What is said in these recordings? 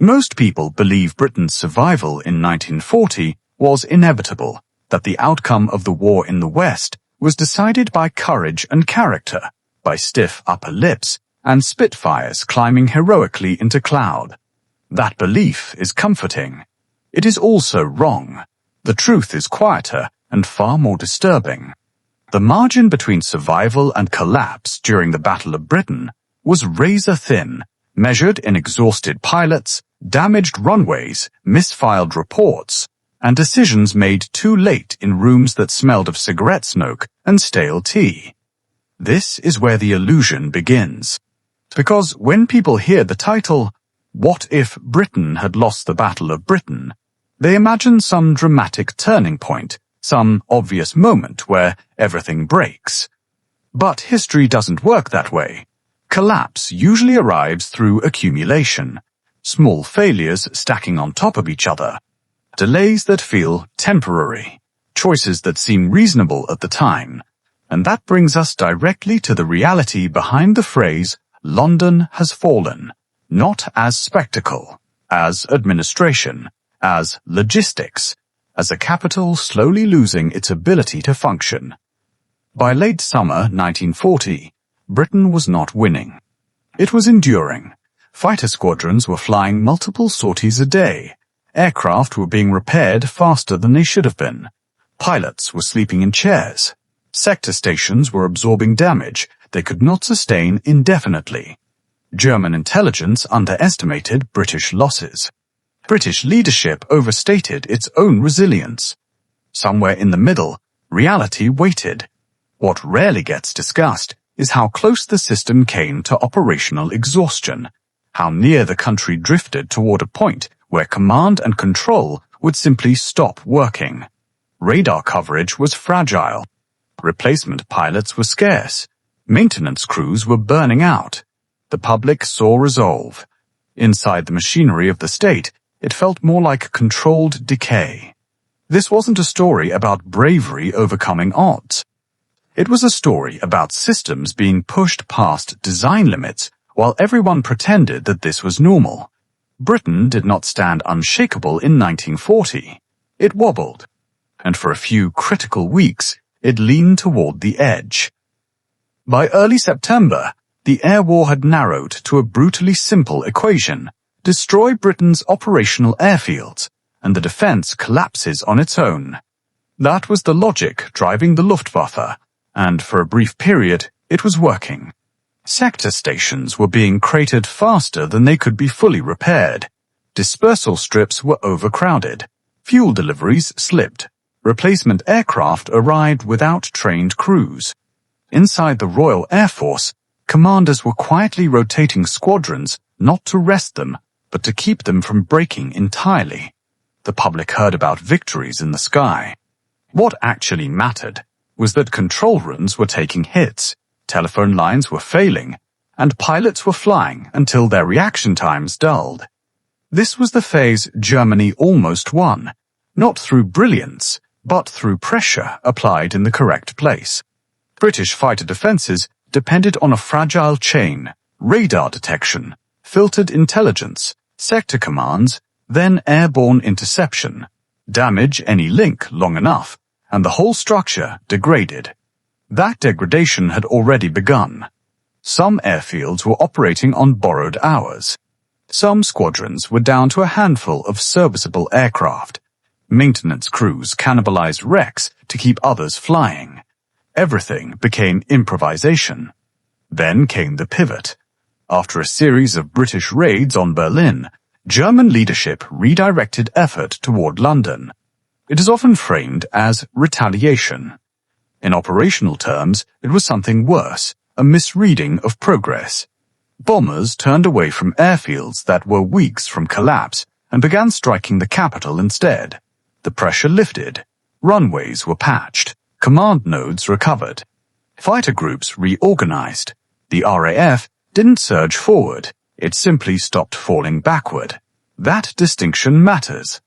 Most people believe Britain's survival in 1940 was inevitable, that the outcome of the war in the West was decided by courage and character, by stiff upper lips and Spitfires climbing heroically into cloud. That belief is comforting. It is also wrong. The truth is quieter and far more disturbing. The margin between survival and collapse during the Battle of Britain was razor-thin, measured in exhausted pilots, damaged runways, misfiled reports, and decisions made too late in rooms that smelled of cigarette smoke and stale tea. This is where the illusion begins. Because when people hear the title, "What if Britain had lost the Battle of Britain?" they imagine some dramatic turning point, some obvious moment where everything breaks. But history doesn't work that way. Collapse usually arrives through accumulation, small failures stacking on top of each other, delays that feel temporary, choices that seem reasonable at the time. And that brings us directly to the reality behind the phrase, "London has fallen," not as spectacle, as administration, as logistics, as a capital slowly losing its ability to function. By late summer 1940, Britain was not winning. It was enduring. Fighter squadrons were flying multiple sorties a day. Aircraft were being repaired faster than they should have been. Pilots were sleeping in chairs. Sector stations were absorbing damage they could not sustain indefinitely. German intelligence underestimated British losses. British leadership overstated its own resilience. Somewhere in the middle, reality waited. What rarely gets discussed is how close the system came to operational exhaustion, how near the country drifted toward a point where command and control would simply stop working. Radar coverage was fragile. Replacement pilots were scarce. Maintenance crews were burning out. The public saw resolve. Inside the machinery of the state, it felt more like controlled decay. This wasn't a story about bravery overcoming odds. It was a story about systems being pushed past design limits while everyone pretended that this was normal. Britain did not stand unshakable in 1940. It wobbled. And for a few critical weeks, it leaned toward the edge. By early September, the air war had narrowed to a brutally simple equation. Destroy Britain's operational airfields, and the defense collapses on its own. That was the logic driving the Luftwaffe, and for a brief period, it was working. Sector stations were being cratered faster than they could be fully repaired. Dispersal strips were overcrowded. Fuel deliveries slipped. Replacement aircraft arrived without trained crews. Inside the Royal Air Force, commanders were quietly rotating squadrons not to rest them, but to keep them from breaking entirely. The public heard about victories in the sky. What actually mattered was that control rooms were taking hits, telephone lines were failing, and pilots were flying until their reaction times dulled. This was the phase Germany almost won, not through brilliance, but through pressure applied in the correct place. British fighter defenses depended on a fragile chain, radar detection, filtered intelligence, sector commands, then airborne interception. Damage any link long enough, and the whole structure degraded. That degradation had already begun. Some airfields were operating on borrowed hours. Some squadrons were down to a handful of serviceable aircraft. Maintenance crews cannibalized wrecks to keep others flying. Everything became improvisation. Then came the pivot. After a series of British raids on Berlin, German leadership redirected effort toward London. It is often framed as retaliation. In operational terms, it was something worse, a misreading of progress. Bombers turned away from airfields that were weeks from collapse and began striking the capital instead. The pressure lifted. Runways were patched. Command nodes recovered. Fighter groups reorganized. The RAF didn't surge forward. It simply stopped falling backward. That distinction matters.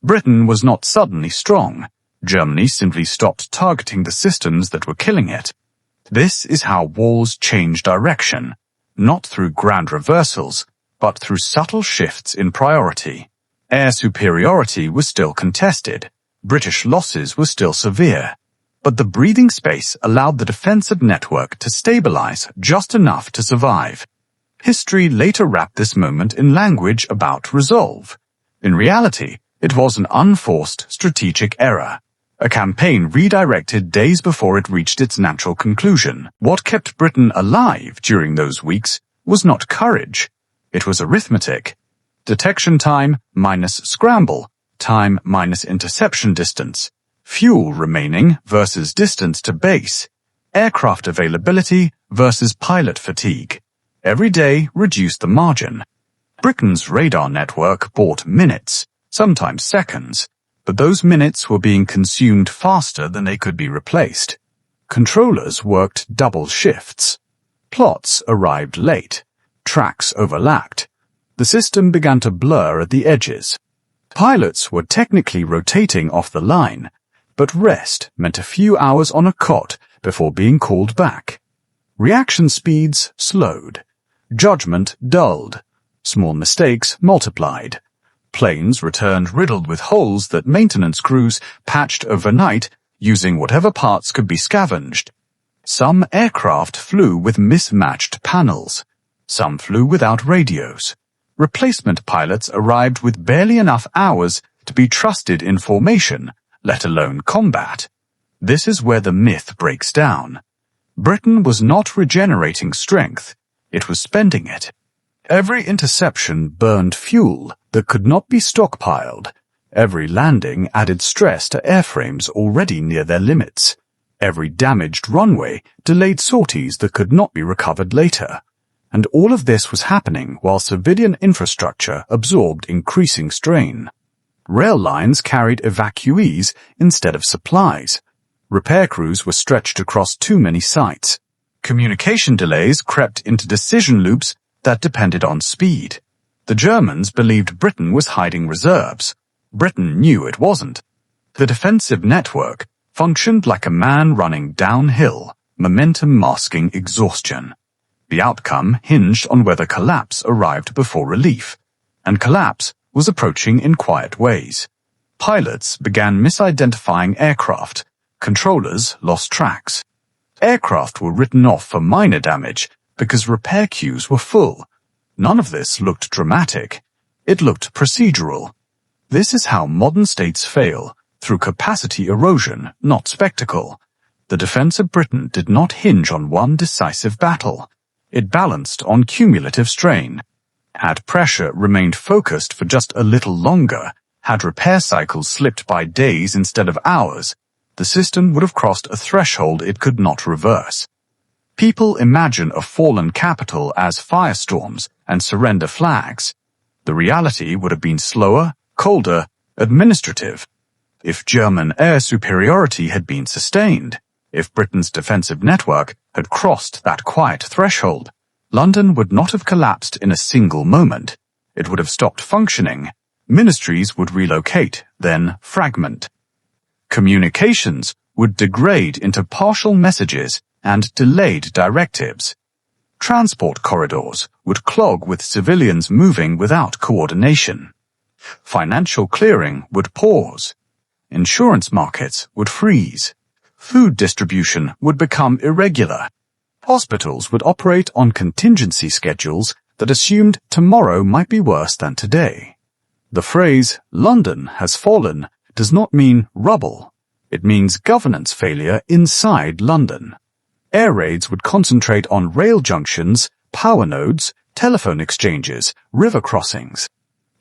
Britain was not suddenly strong. Germany simply stopped targeting the systems that were killing it. This is how wars change direction, not through grand reversals, but through subtle shifts in priority. Air superiority was still contested. British losses were still severe. But the breathing space allowed the defensive network to stabilize just enough to survive. History later wrapped this moment in language about resolve. In reality, it was an unforced strategic error. A campaign redirected days before it reached its natural conclusion. What kept Britain alive during those weeks was not courage. It was arithmetic. Detection time minus scramble, time minus interception distance, fuel remaining versus distance to base, aircraft availability versus pilot fatigue. Every day reduced the margin. Britain's radar network bought minutes, sometimes seconds, but those minutes were being consumed faster than they could be replaced. Controllers worked double shifts. Plots arrived late. Tracks overlapped. The system began to blur at the edges. Pilots were technically rotating off the line, but rest meant a few hours on a cot before being called back. Reaction speeds slowed. Judgment dulled. Small mistakes multiplied. Planes returned riddled with holes that maintenance crews patched overnight using whatever parts could be scavenged. Some aircraft flew with mismatched panels. Some flew without radios. Replacement pilots arrived with barely enough hours to be trusted in formation, let alone combat. This is where the myth breaks down. Britain was not regenerating strength. It was spending it. Every interception burned fuel that could not be stockpiled. Every landing added stress to airframes already near their limits. Every damaged runway delayed sorties that could not be recovered later. And all of this was happening while civilian infrastructure absorbed increasing strain. Rail lines carried evacuees instead of supplies. Repair crews were stretched across too many sites. Communication delays crept into decision loops that depended on speed. The Germans believed Britain was hiding reserves. Britain knew it wasn't. The defensive network functioned like a man running downhill, momentum masking exhaustion. The outcome hinged on whether collapse arrived before relief, and collapse was approaching in quiet ways. Pilots began misidentifying aircraft. Controllers lost tracks. Aircraft were written off for minor damage because repair queues were full. None of this looked dramatic. It looked procedural. This is how modern states fail, through capacity erosion, not spectacle. The defense of Britain did not hinge on one decisive battle. It balanced on cumulative strain. Had pressure remained focused for just a little longer, had repair cycles slipped by days instead of hours, the system would have crossed a threshold it could not reverse. People imagine a fallen capital as firestorms and surrender flags. The reality would have been slower, colder, administrative. If German air superiority had been sustained, if Britain's defensive network had crossed that quiet threshold, London would not have collapsed in a single moment. It would have stopped functioning. Ministries would relocate, then fragment. Communications would degrade into partial messages and delayed directives. Transport corridors would clog with civilians moving without coordination. Financial clearing would pause. Insurance markets would freeze. Food distribution would become irregular. Hospitals would operate on contingency schedules that assumed tomorrow might be worse than today. The phrase, "London has fallen," does not mean rubble. It means governance failure inside London. Air raids would concentrate on rail junctions, power nodes, telephone exchanges, river crossings.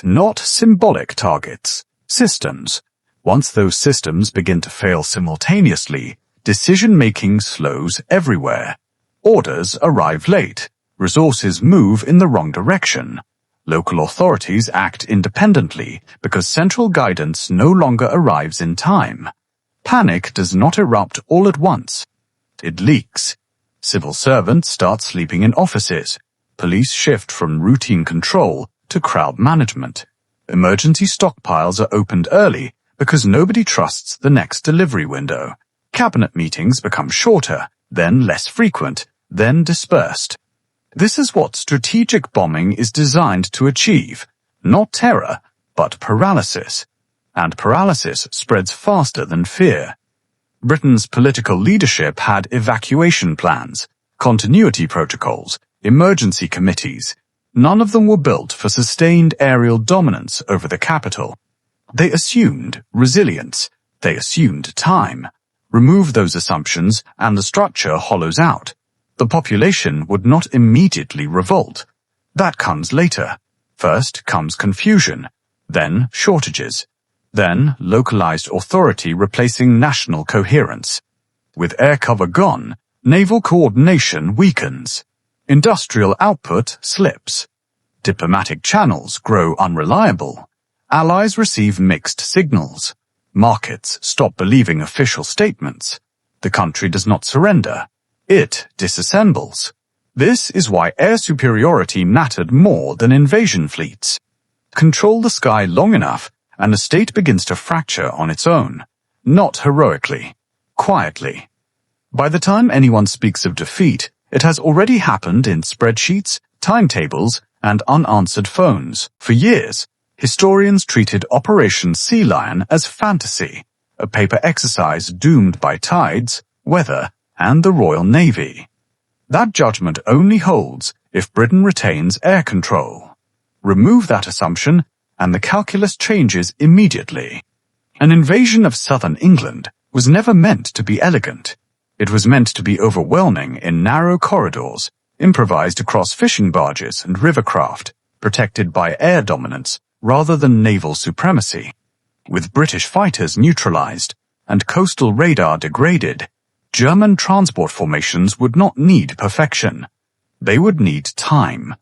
Not symbolic targets, systems. Once those systems begin to fail simultaneously, decision-making slows everywhere. Orders arrive late. Resources move in the wrong direction. Local authorities act independently because central guidance no longer arrives in time. Panic does not erupt all at once. It leaks. Civil servants start sleeping in offices. Police shift from routine control to crowd management. Emergency stockpiles are opened early because nobody trusts the next delivery window. Cabinet meetings become shorter, then less frequent, then dispersed. This is what strategic bombing is designed to achieve, not terror, but paralysis. And paralysis spreads faster than fear. Britain's political leadership had evacuation plans, continuity protocols, emergency committees. None of them were built for sustained aerial dominance over the capital. They assumed resilience. They assumed time. Remove those assumptions and the structure hollows out. The population would not immediately revolt. That comes later. First comes confusion, then shortages, then localized authority replacing national coherence. With air cover gone, naval coordination weakens. Industrial output slips. Diplomatic channels grow unreliable. Allies receive mixed signals. Markets stop believing official statements. The country does not surrender. It disassembles. This is why air superiority mattered more than invasion fleets. Control the sky long enough, and the state begins to fracture on its own. Not heroically. Quietly. By the time anyone speaks of defeat, it has already happened in spreadsheets, timetables, and unanswered phones. For years, historians treated Operation Sea Lion as fantasy, a paper exercise doomed by tides, weather, and the Royal Navy. That judgment only holds if Britain retains air control. Remove that assumption, and the calculus changes immediately. An invasion of southern England was never meant to be elegant. It was meant to be overwhelming in narrow corridors, improvised across fishing barges and rivercraft, protected by air dominance rather than naval supremacy. With British fighters neutralized and coastal radar degraded, German transport formations would not need perfection. They would need time.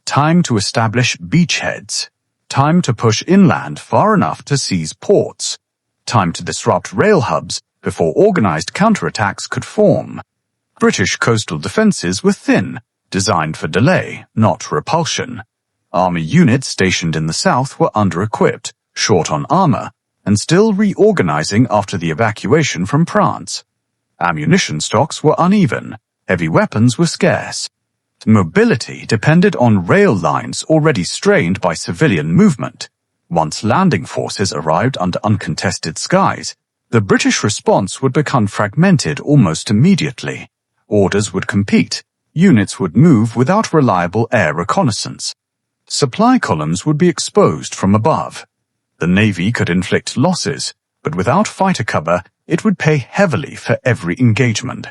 Time to establish beachheads. Time to push inland far enough to seize ports. Time to disrupt rail hubs before organized counterattacks could form. British coastal defenses were thin, designed for delay, not repulsion. Army units stationed in the south were under-equipped, short on armor, and still reorganizing after the evacuation from France. Ammunition stocks were uneven, heavy weapons were scarce. Mobility depended on rail lines already strained by civilian movement. Once landing forces arrived under uncontested skies, the British response would become fragmented almost immediately. Orders would compete, units would move without reliable air reconnaissance. Supply columns would be exposed from above. The Navy could inflict losses, but without fighter cover, it would pay heavily for every engagement.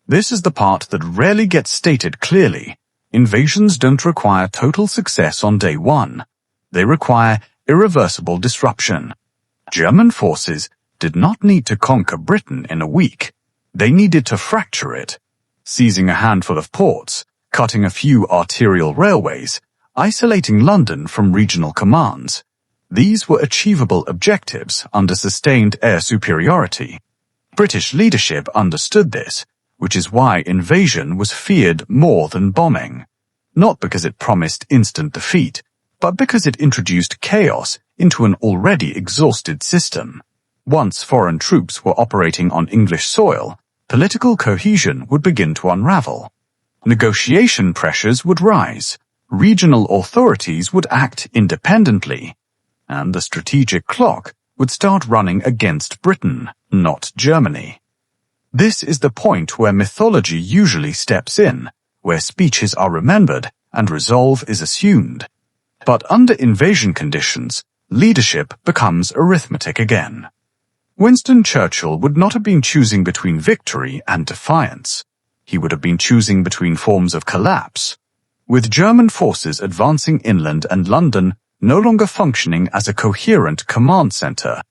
This is the part that rarely gets stated clearly. Invasions don't require total success on day one. They require irreversible disruption. German forces did not need to conquer Britain in a week. They needed to fracture it. Seizing a handful of ports, cutting a few arterial railways, isolating London from regional commands. These were achievable objectives under sustained air superiority. British leadership understood this, which is why invasion was feared more than bombing. Not because it promised instant defeat, but because it introduced chaos into an already exhausted system. Once foreign troops were operating on English soil, political cohesion would begin to unravel. Negotiation pressures would rise. Regional authorities would act independently. And the strategic clock would start running against Britain, not Germany. This is the point where mythology usually steps in, where speeches are remembered and resolve is assumed. But under invasion conditions, leadership becomes arithmetic again. Winston Churchill would not have been choosing between victory and defiance. He would have been choosing between forms of collapse. With German forces advancing inland and London no longer functioning as a coherent command center,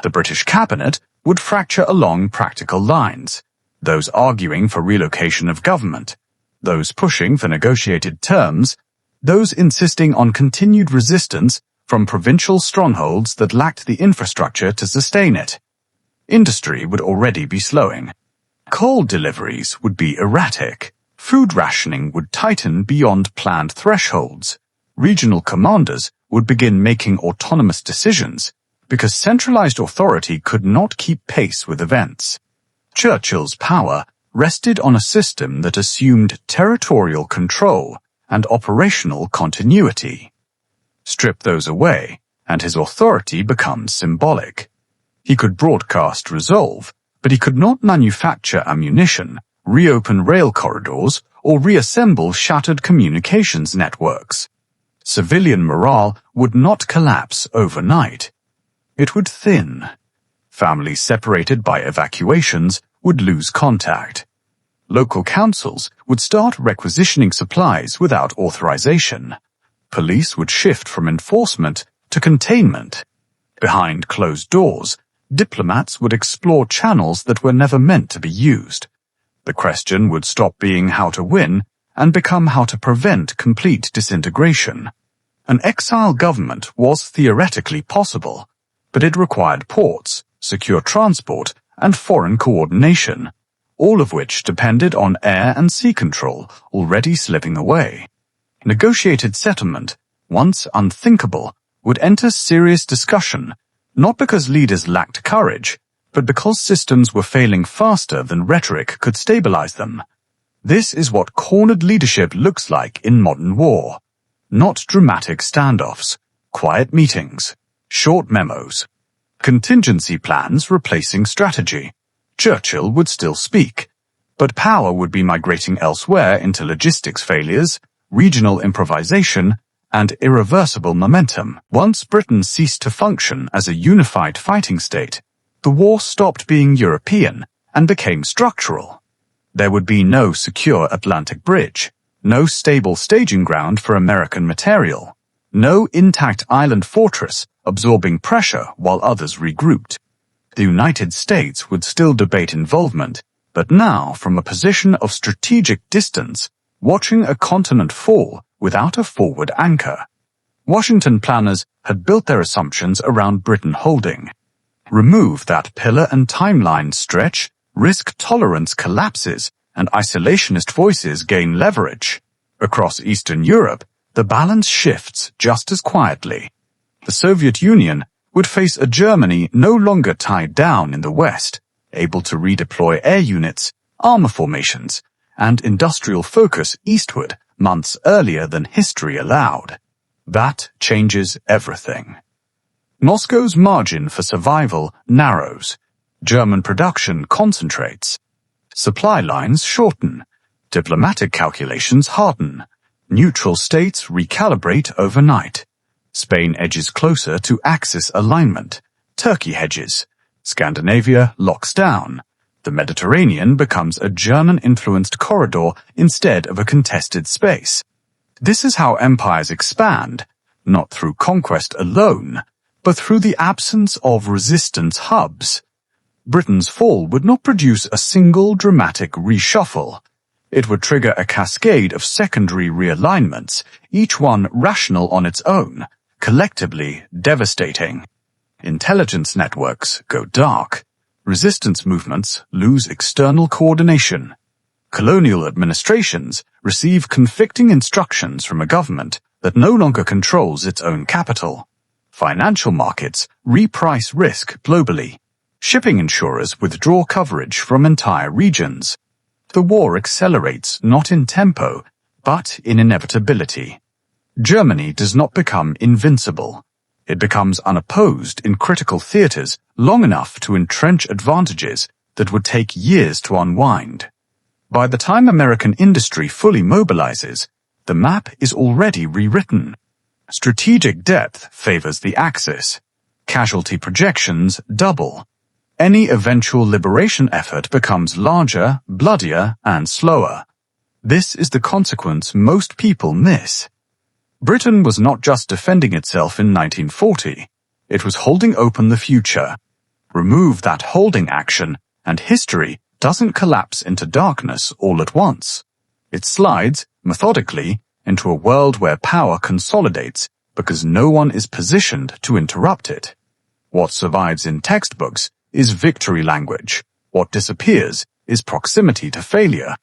the British cabinet would fracture along practical lines, those arguing for relocation of government, those pushing for negotiated terms, those insisting on continued resistance from provincial strongholds that lacked the infrastructure to sustain it. Industry would already be slowing. Coal deliveries would be erratic. Food rationing would tighten beyond planned thresholds. Regional commanders would begin making autonomous decisions because centralized authority could not keep pace with events. Churchill's power rested on a system that assumed territorial control and operational continuity. Strip those away, and his authority becomes symbolic. He could broadcast resolve, but he could not manufacture ammunition, reopen rail corridors, or reassemble shattered communications networks. Civilian morale would not collapse overnight. It would thin. Families separated by evacuations would lose contact. Local councils would start requisitioning supplies without authorization. Police would shift from enforcement to containment. Behind closed doors, diplomats would explore channels that were never meant to be used. The question would stop being how to win and become how to prevent complete disintegration. An exile government was theoretically possible, but it required ports, secure transport, and foreign coordination, all of which depended on air and sea control already slipping away. Negotiated settlement, once unthinkable, would enter serious discussion, not because leaders lacked courage, but because systems were failing faster than rhetoric could stabilize them. This is what cornered leadership looks like in modern war. Not dramatic standoffs, quiet meetings, short memos, contingency plans replacing strategy. Churchill would still speak, but power would be migrating elsewhere into logistics failures, regional improvisation, and irreversible momentum. Once Britain ceased to function as a unified fighting state, the war stopped being European and became structural. There would be no secure Atlantic bridge, no stable staging ground for American material, no intact island fortress absorbing pressure while others regrouped. The United States would still debate involvement, but now from a position of strategic distance, watching a continent fall without a forward anchor. Washington planners had built their assumptions around Britain holding. Remove that pillar and timeline stretch, risk tolerance collapses, and isolationist voices gain leverage. Across Eastern Europe, the balance shifts just as quietly. The Soviet Union would face a Germany no longer tied down in the West, able to redeploy air units, armor formations, and industrial focus eastward months earlier than history allowed. That changes everything. Moscow's margin for survival narrows. German production concentrates. Supply lines shorten. Diplomatic calculations harden. Neutral states recalibrate overnight. Spain edges closer to Axis alignment. Turkey hedges. Scandinavia locks down. The Mediterranean becomes a German-influenced corridor instead of a contested space. This is how empires expand, not through conquest alone, but through the absence of resistance hubs. Britain's fall would not produce a single dramatic reshuffle. It would trigger a cascade of secondary realignments, each one rational on its own, collectively devastating. Intelligence networks go dark. Resistance movements lose external coordination. Colonial administrations receive conflicting instructions from a government that no longer controls its own capital. Financial markets reprice risk globally. Shipping insurers withdraw coverage from entire regions. The war accelerates not in tempo, but in inevitability. Germany does not become invincible. It becomes unopposed in critical theaters long enough to entrench advantages that would take years to unwind. By the time American industry fully mobilizes, the map is already rewritten. Strategic depth favors the Axis. Casualty projections double. Any eventual liberation effort becomes larger, bloodier, and slower. This is the consequence most people miss. Britain was not just defending itself in 1940. It was holding open the future. Remove that holding action, and history doesn't collapse into darkness all at once. It slides, methodically, into a world where power consolidates because no one is positioned to interrupt it. What survives in textbooks is victory language. What disappears is proximity to failure.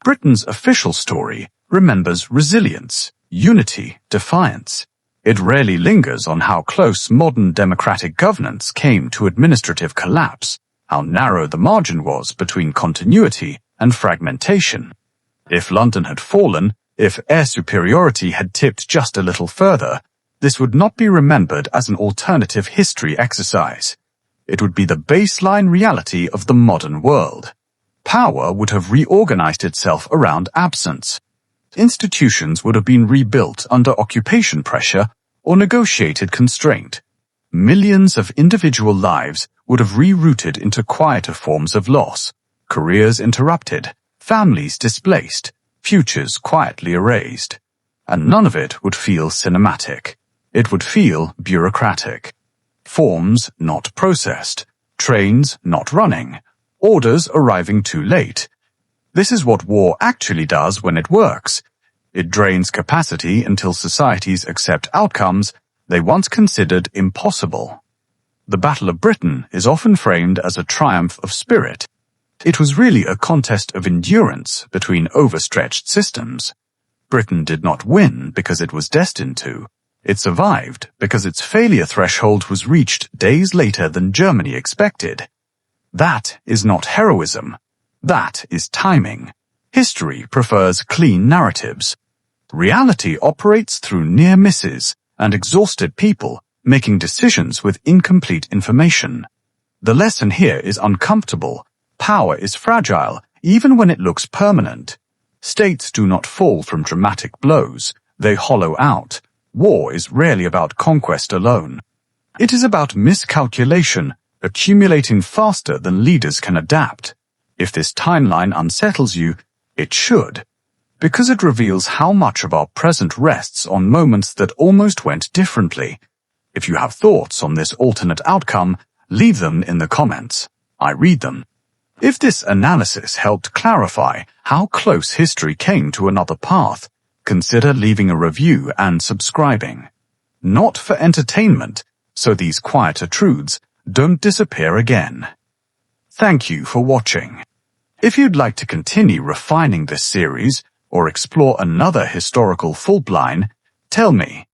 Britain's official story remembers resilience, unity, defiance. It rarely lingers on how close modern democratic governance came to administrative collapse, how narrow the margin was between continuity and fragmentation. If London had fallen, if air superiority had tipped just a little further, this would not be remembered as an alternative history exercise. It would be the baseline reality of the modern world. Power would have reorganized itself around absence. Institutions would have been rebuilt under occupation pressure or negotiated constraint. Millions of individual lives would have rerouted into quieter forms of loss, careers interrupted, families displaced, futures quietly erased. And none of it would feel cinematic. It would feel bureaucratic. Forms not processed, trains not running, orders arriving too late. This is what war actually does when it works. It drains capacity until societies accept outcomes they once considered impossible. The Battle of Britain is often framed as a triumph of spirit. It was really a contest of endurance between overstretched systems. Britain did not win because it was destined to. It survived because its failure threshold was reached days later than Germany expected. That is not heroism. That is timing. History prefers clean narratives. Reality operates through near misses and exhausted people making decisions with incomplete information. The lesson here is uncomfortable. Power is fragile, even when it looks permanent. States do not fall from dramatic blows. They hollow out. War is rarely about conquest alone. It is about miscalculation, accumulating faster than leaders can adapt. If this timeline unsettles you, it should, because it reveals how much of our present rests on moments that almost went differently. If you have thoughts on this alternate outcome, leave them in the comments. I read them. If this analysis helped clarify how close history came to another path, consider leaving a review and subscribing. Not for entertainment, so these quieter truths don't disappear again. Thank you for watching. If you'd like to continue refining this series or explore another historical fault line, tell me.